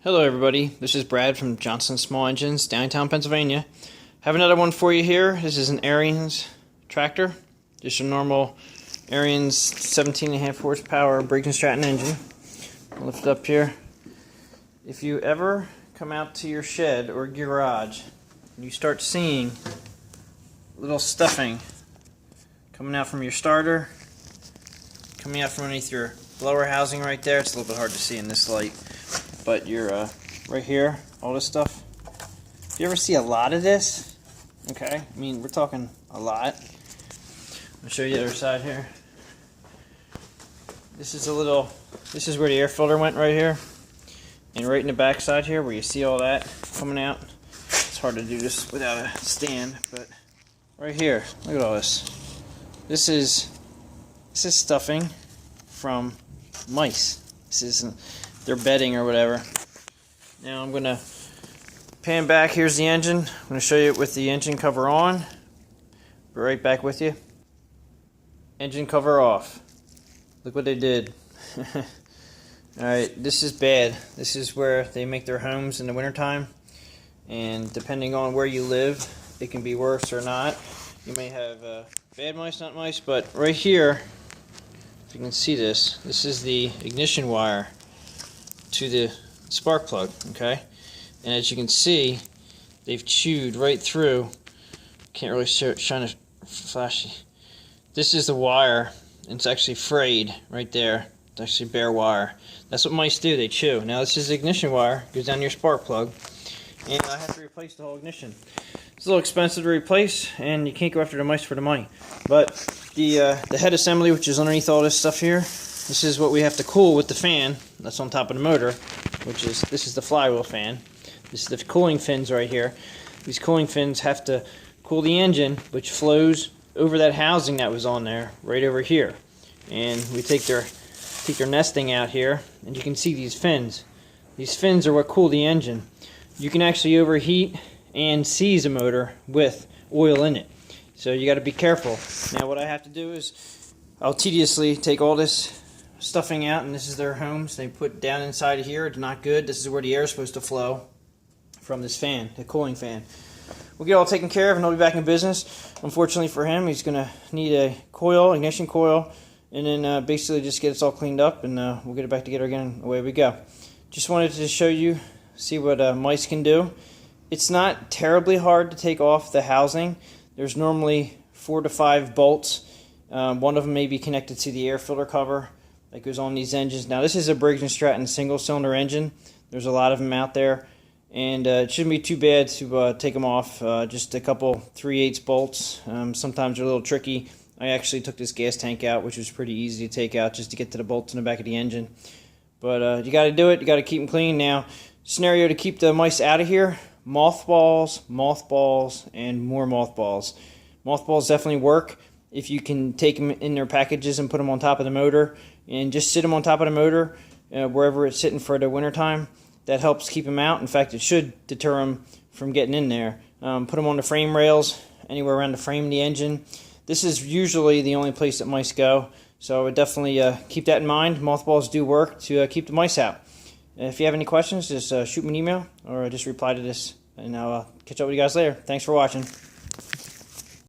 Hello everybody, this is Brad from Johnson Small Engines, downtown Pennsylvania. Have another one for you here. This is an Ariens tractor, just a normal Ariens 17.5 horsepower Briggs & Stratton engine. I'll lift it up here. If you ever come out to your shed or garage and you start seeing little stuffing coming out from your starter, coming out from underneath your blower housing right there, it's a little bit hard to see in this light. But you're right here, all this stuff. Do you ever see a lot of this? Okay, I mean, we're talking a lot. I'll show you the other side here. This is where the air filter went right here. And right in the back side here, where you see all that coming out. It's hard to do this without a stand, but right here, look at all this. This is stuffing from mice. This isn't their bedding or whatever. Now I'm going to pan back. Here's the engine. I'm going to show you it with the engine cover on. Be right back with you. Engine cover off. Look what they did. Alright, this is bad. This is where they make their homes in the wintertime. And depending on where you live, it can be worse or not. You may have bad mice, not mice, but right here, if you can see this, this is the ignition wire to the spark plug, okay? And as you can see, they've chewed right through. Can't really shine a flashy. This is the wire, and it's actually frayed right there. It's actually bare wire. That's what mice do, they chew. Now this is the ignition wire, goes down your spark plug, and I have to replace the whole ignition. It's a little expensive to replace, and you can't go after the mice for the money. But the head assembly, which is underneath all this stuff here, this is what we have to cool with the fan that's on top of the motor, this is the flywheel fan. This is the cooling fins right here. These cooling fins have to cool the engine, which flows over that housing that was on there, right over here. And we take their nesting out here, and you can see these fins. These fins are what cool the engine. You can actually overheat and seize a motor with oil in it. So you got to be careful. Now what I have to do is I'll tediously take all this stuffing out, and this is their homes. They put down inside of here. It's not good. This is where the air is supposed to flow from this fan, the cooling fan. We'll get all taken care of, and I'll be back in business. Unfortunately for him, he's going to need a coil, ignition coil, and then basically just get us all cleaned up, and we'll get it back together again, and away we go. Just wanted to show you, see what mice can do. It's not terribly hard to take off the housing. There's normally 4 to 5 bolts. One of them may be connected to the air filter cover that goes on these engines. Now this is a Briggs & Stratton single-cylinder engine. There's a lot of them out there, and it shouldn't be too bad to take them off. Just a couple 3/8 bolts. Sometimes they're a little tricky. I actually took this gas tank out, which was pretty easy to take out just to get to the bolts in the back of the engine. But you got to do it. You got to keep them clean. Now, scenario to keep the mice out of here: mothballs, and more mothballs. Mothballs definitely work if you can take them in their packages and put them on top of the motor and just sit them on top of the motor wherever it's sitting for the wintertime. That helps keep them out. In fact, it should deter them from getting in there. Put them on the frame rails, anywhere around the frame of the engine. This is usually the only place that mice go, so I would definitely keep that in mind. Mothballs do work to keep the mice out. If you have any questions, just shoot me an email or just reply to this, and I'll catch up with you guys later. Thanks for watching.